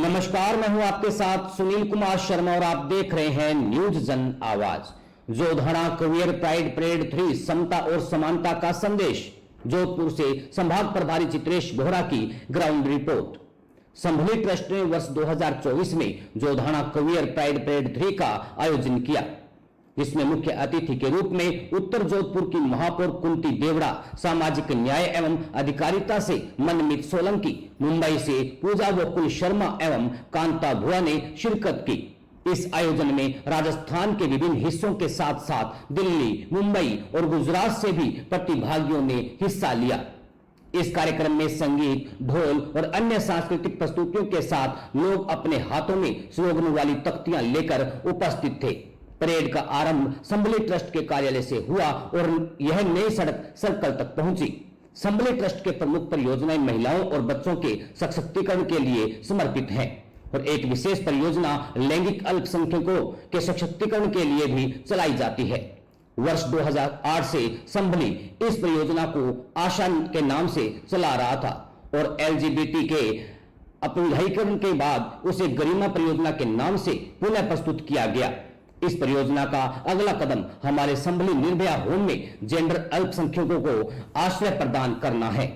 नमस्कार, मैं हूं आपके साथ सुनील कुमार शर्मा और आप देख रहे हैं न्यूज जन आवाज। जोधाना क्वियर प्राइड परेड 3 समता और समानता का संदेश। जोधपुर से संभाग प्रभारी चित्रेश बोहरा की ग्राउंड रिपोर्ट। संभली ट्रस्ट ने वर्ष 2024 में जोधाना क्वियर प्राइड परेड 3 का आयोजन किया। इसमें मुख्य अतिथि के रूप में उत्तर जोधपुर की महापौर कुंती देवड़ा, सामाजिक न्याय एवं अधिकारिता से मनमीत सोलंकी, मुंबई से पूजा गोकुल शर्मा एवं कांता भुआ ने शिरकत की। इस आयोजन में राजस्थान के विभिन्न हिस्सों के साथ साथ दिल्ली, मुंबई और गुजरात से भी प्रतिभागियों ने हिस्सा लिया। इस कार्यक्रम में संगीत, ढोल और अन्य सांस्कृतिक प्रस्तुतियों के साथ लोग अपने हाथों में स्लोगन वाली तख्तियां लेकर उपस्थित थे। परेड का आरंभ संभली ट्रस्ट के कार्यालय से हुआ और यह नई सड़क सर्कल तक पहुंची। संभली ट्रस्ट के प्रमुख परियोजनाएं महिलाओं और बच्चों के सशक्तिकरण के लिए समर्पित हैं और एक विशेष परियोजना लैंगिक अल्पसंख्यकों के सशक्तिकरण के लिए भी चलाई जाती है। वर्ष 2008 से संभली इस परियोजना को आशा के नाम से चला रहा था और LGBT के अपविधायीकरण के बाद उसे गरिमा परियोजना के नाम से पुनः प्रस्तुत किया गया। इस परियोजना का अगला कदम हमारे संभली निर्भया होम में जेंडर अल्पसंख्यकों को आश्रय प्रदान करना है।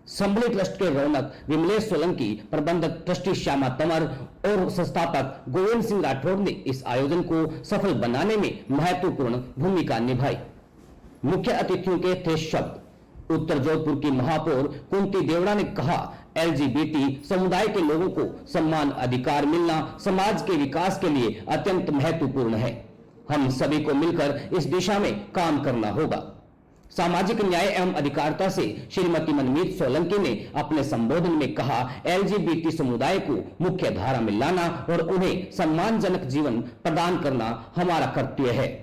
संभली ट्रस्ट के रौनक विमलेश सोलंकी, प्रबंधक ट्रस्टी श्यामा तंवर और संस्थापक गोविंद सिंह राठौड़ ने इस आयोजन को सफल बनाने में महत्वपूर्ण भूमिका निभाई। मुख्य अतिथियों के थे शब्द। उत्तर जोधपुर की महापौर कुंती देवड़ा ने कहा, LGBT समुदाय के लोगों को सम्मान अधिकार मिलना समाज के विकास के लिए अत्यंत महत्वपूर्ण है। हम सभी को मिलकर इस दिशा में काम करना होगा। सामाजिक न्याय एवं अधिकारिता से श्रीमती मनमीत सोलंकी ने अपने संबोधन में कहा, LGBT समुदाय को मुख्य धारा में लाना और उन्हें सम्मानजनक जीवन प्रदान करना हमारा कर्तव्य है।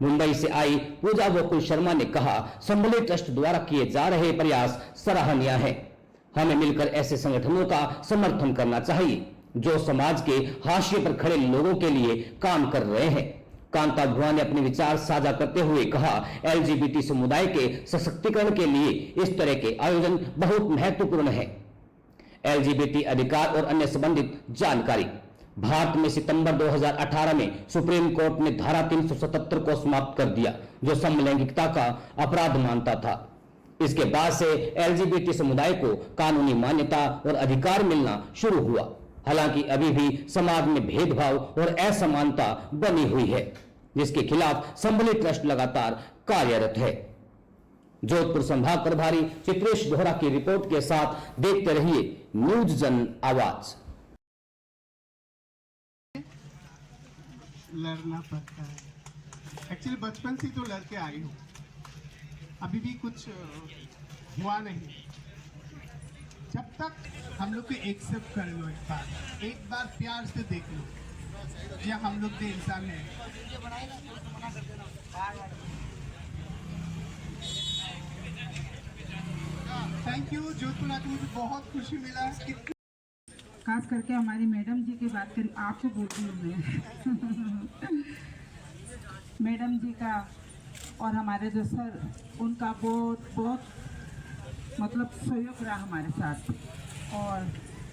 मुंबई से आई पूजा गोकुल शर्मा ने कहा, संभली ट्रस्ट द्वारा किए जा रहे प्रयास सराहनीय है। हमें मिलकर ऐसे संगठनों का समर्थन करना चाहिए जो समाज के हाशिए पर खड़े लोगों के लिए काम कर रहे हैं। कांता भुआ ने अपने विचार साझा करते हुए कहा, LGBT समुदाय के सशक्तिकरण के लिए इस तरह के आयोजन बहुत महत्वपूर्ण है। LGBT अधिकार और अन्य संबंधित जानकारी। भारत में सितंबर 2018 में सुप्रीम कोर्ट ने धारा 377 को समाप्त कर दिया, जो समलैंगिकता का अपराध मानता था। इसके बाद से LGBT समुदाय को कानूनी मान्यता और अधिकार मिलना शुरू हुआ। हालांकि अभी भी समाज में भेदभाव और असमानता बनी हुई है, जिसके खिलाफ संभली ट्रस्ट लगातार कार्यरत है। जोधपुर संभाग प्रभारी चित्रेश बोहरा की रिपोर्ट के साथ देखते रहिए न्यूज जन आवाज। लड़ना पड़ता है। एक्चुअली बचपन से तो लड़के आई हूँ, अभी भी कुछ हुआ नहीं। जब तक हम लोग को एक्सेप्ट कर लो, एक बार प्यार से देख लो, ये हम लोग के इंसान है। थैंक यू जोधपुर आके मुझे बहुत खुशी मिला। खास करके हमारी मैडम जी की बात करें, आपको बोलती हूँ मैं मैडम जी का और हमारे जो सर, उनका बहुत मतलब सहयोग रहा हमारे साथ। और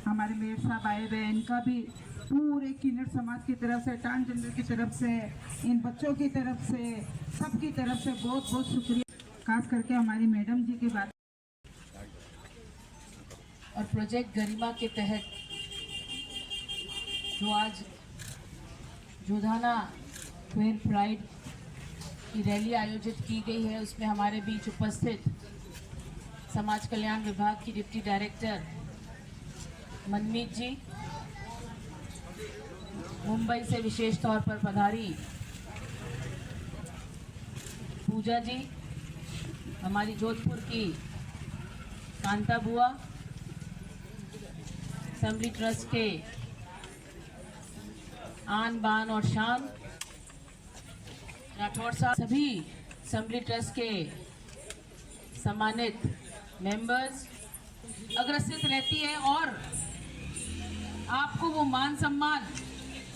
हमारे मेयर साहब आए हुए, इनका भी पूरे किन्नर समाज की तरफ से, ट्रांसजेंडर की तरफ से, इन बच्चों की तरफ से, सबकी तरफ से बहुत बहुत शुक्रिया। खास करके हमारी मैडम जी की बात। और प्रोजेक्ट गरिमा के तहत जो आज जोधाना क्वीर प्राइड की रैली आयोजित की गई है, उसमें हमारे बीच उपस्थित समाज कल्याण विभाग की डिप्टी डायरेक्टर मनमीत जी, मुंबई से विशेष तौर पर पधारी पूजा जी, हमारी जोधपुर की कांता बुआ, संभली ट्रस्ट के आन बान और शान राठौड़ साहब, सभी संभली ट्रस्ट के सम्मानित मेंबर्स अग्रसित रहती है और आपको वो मान सम्मान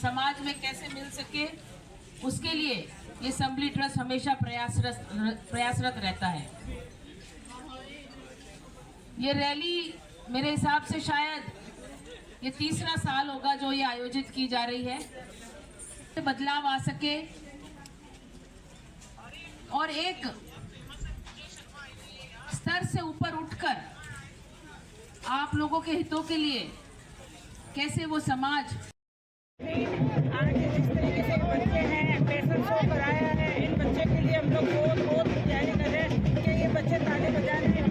समाज में कैसे मिल सके, उसके लिए ये संभली ट्रस्ट हमेशा प्रयासरत रहता है। ये रैली मेरे हिसाब से शायद ये तीसरा साल होगा जो ये आयोजित की जा रही है, बदलाव आ सके और एक स्तर से ऊपर उठकर आप लोगों के हितों के लिए कैसे वो समाज आज जिस तरीके से बच्चे हैं पैशन शो कराया है, इन बच्चे के लिए हम लोग बहुत तैयारी कर रहे हैं कि ये बच्चे ताली बजा रहे हैं।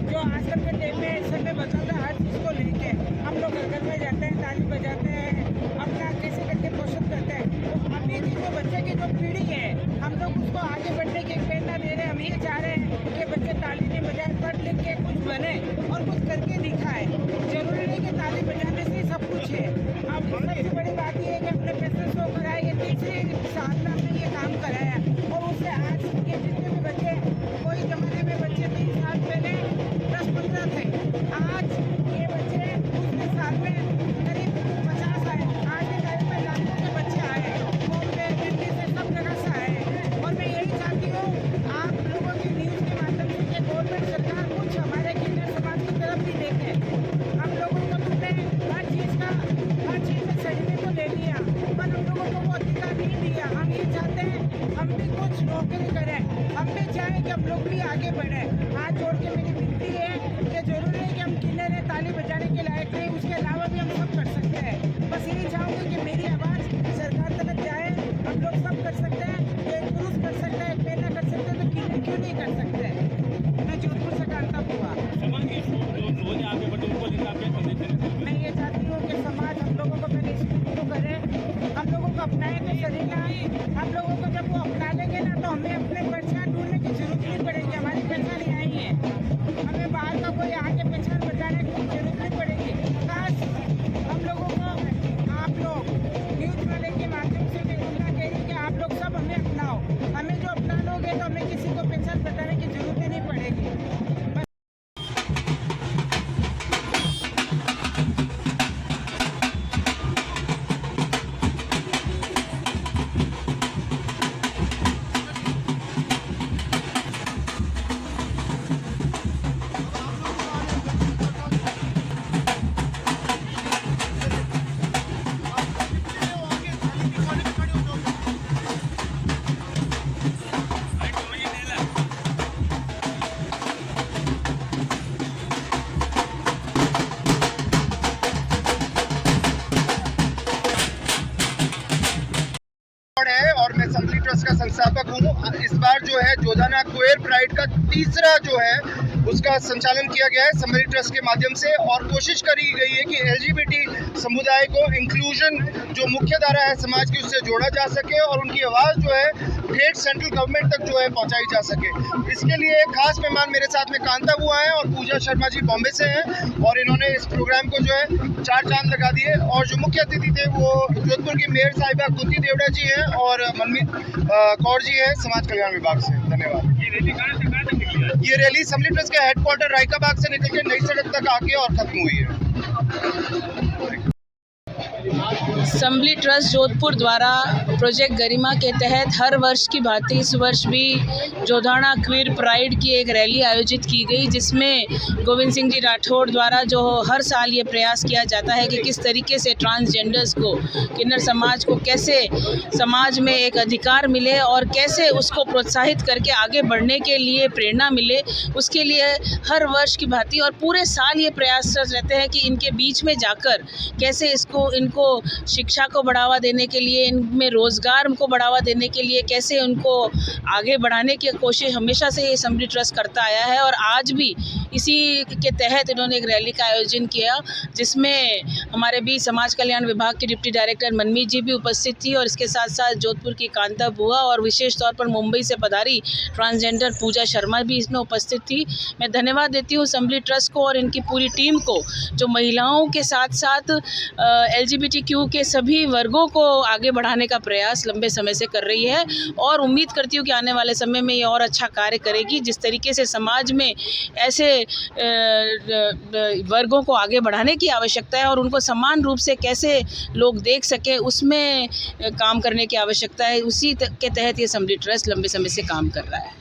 जो आजकल के टाइम में इस समय बदल रहा है, हर चीज़ को लेके हम लोग घर में जाते हैं, ताली बजाते हैं, अपना कैसे करके पोषण करते हैं। तो अभी की जो बच्चे की जो पीढ़ी है, हम लोग उसको आगे बढ़ने की प्रेरणा दे रहे हैं। हम ये चाह रहे हैं कि बच्चे ताली नहीं बजाए, पढ़ लिख के कुछ बने और कुछ करके दिखाए। जरूरी नहीं कि ताली बजाने से सब कुछ है। अब सबसे बड़ी बात ये है कि अपने पैसे शो कराए, ये तीसरे साल में हमने ये काम कराया और उससे आज के जितने भी बच्चे, कोई जमाने में बच्चे 3 साल पहले 10-15 थे, आज ये बच्चे दूसरे साल में करीब 50 आए। आज के टाइम में लाखों के बच्चे आए, बॉम्बे दिल्ली से सब जगह से आए। और मैं यही चाहती हूँ आप लोगों की न्यूज़ के माध्यम से कि गवर्नमेंट सरकार कुछ हमारे किन्नर समाज की तरफ भी देखे। हम लोगों को तुमने हर चीज़ में सजने को ले लिया, पर हम लोगों को वो अधिकार नहीं दिया। हम ये चाहते हैं हम भी कुछ नौकरी करें, हम भी चाहें कि हम लोग भी आगे बढ़ें। हाथ जोड़ के मेरी विनती है कि जरूरी है कि हम किन्नर हैं, ताली बजाने के लायक नहीं, उसके अलावा भी हम सब कर सकते हैं। बस यही चाहूँगी कि मेरी आवाज़ सरकार तक जाए। हम लोग सब कर सकते हैं, एक पुरुष कर सकता है, एक महिला कर सकते हैं, तो किन्नर क्यों नहीं कर सकते। मैं जोधपुर से कांता हुआ। मैं ये चाहती हूँ कि समाज हम लोगों को पहले शुरू करे, हम लोगों को अपनाए तो सही ना। हम लोगों को जब वो अपना लेंगे ना, तो हमें अपने पहचान ढूंढने की जरूरत नहीं पड़ेगी। हमारी पहचान यही है, हमें बाहर का कोई आके पहचान बताने की जरूरत नहीं पड़ेगी। खास हम लोगों को आप लोग न्यूज़ वाले के माध्यम से मैं इतना कह रही कि आप लोग सब हमें अपनाओ। हमें जो अपना लोगे तो हमें किसी को पहचान बताने की जरूरत ही नहीं पड़ेगी। है और मैं असम्बली ट्रस्ट का संस्थापक हूँ। इस बार जो है जोधाना क्वेयर प्राइड का तीसरा जो है उसका संचालन किया गया है असम्बली ट्रस्ट के माध्यम से और कोशिश करी गई है कि LGBT समुदाय को इंक्लूजन जो मुख्य धारा है समाज की उससे जोड़ा जा सके और उनकी आवाज़ जो है ठेठ सेंट्रल गवर्नमेंट तक जो है पहुंचाई जा सके। इसके लिए खास मेहमान मेरे साथ में कांता हुआ है और पूजा शर्मा जी बॉम्बे से हैं और इन्होंने इस प्रोग्राम को जो है 4 चांद लगा दिए। और जो मुख्य अतिथि थे वो जोधपुर की मेयर साहिबा कुंती देवड़ा जी हैं और मनमीत कौर जी है समाज कल्याण विभाग से। धन्यवाद। ये रैली असम्बली ट्रस्ट के हेडक्वार्टर रायकाबाग से निकल के नई सड़क तक आके और खत्म हुई है। असम्बली ट्रस्ट जोधपुर द्वारा प्रोजेक्ट गरिमा के तहत हर वर्ष की भांति इस वर्ष भी जोधाना क्वीर प्राइड की एक रैली आयोजित की गई, जिसमें गोविंद सिंह जी राठौड़ द्वारा जो हर साल ये प्रयास किया जाता है कि किस तरीके से ट्रांसजेंडर्स को, किन्नर समाज को कैसे समाज में एक अधिकार मिले और कैसे उसको प्रोत्साहित करके आगे बढ़ने के लिए प्रेरणा मिले, उसके लिए हर वर्ष की भांति और पूरे साल ये प्रयास रहते हैं कि इनके बीच में जाकर कैसे इनको शिक्षा को बढ़ावा देने के लिए, इनमें रोज़गार को बढ़ावा देने के लिए कैसे उनको आगे बढ़ाने की कोशिश हमेशा से ये असम्बली ट्रस्ट करता आया है। और आज भी इसी के तहत इन्होंने एक रैली का आयोजन किया, जिसमें हमारे बीच समाज कल्याण विभाग के डिप्टी डायरेक्टर मनमीत जी भी उपस्थित थी और इसके साथ साथ जोधपुर की कांता बुआ और विशेष तौर पर मुंबई से पधारी ट्रांसजेंडर पूजा शर्मा भी इसमें उपस्थित थी। मैं धन्यवाद देती हूँ असम्बली ट्रस्ट को और इनकी पूरी टीम को, जो महिलाओं के साथ साथ LGBTQ के सभी वर्गों को आगे बढ़ाने का प्रयास लंबे समय से कर रही है और उम्मीद करती हूँ कि आने वाले समय में ये और अच्छा कार्य करेगी। जिस तरीके से समाज में ऐसे वर्गों को आगे बढ़ाने की आवश्यकता है और उनको समान रूप से कैसे लोग देख सकें, उसमें काम करने की आवश्यकता है। उसी के तहत ये असम्बली ट्रस्ट लंबे समय से काम कर रहा है।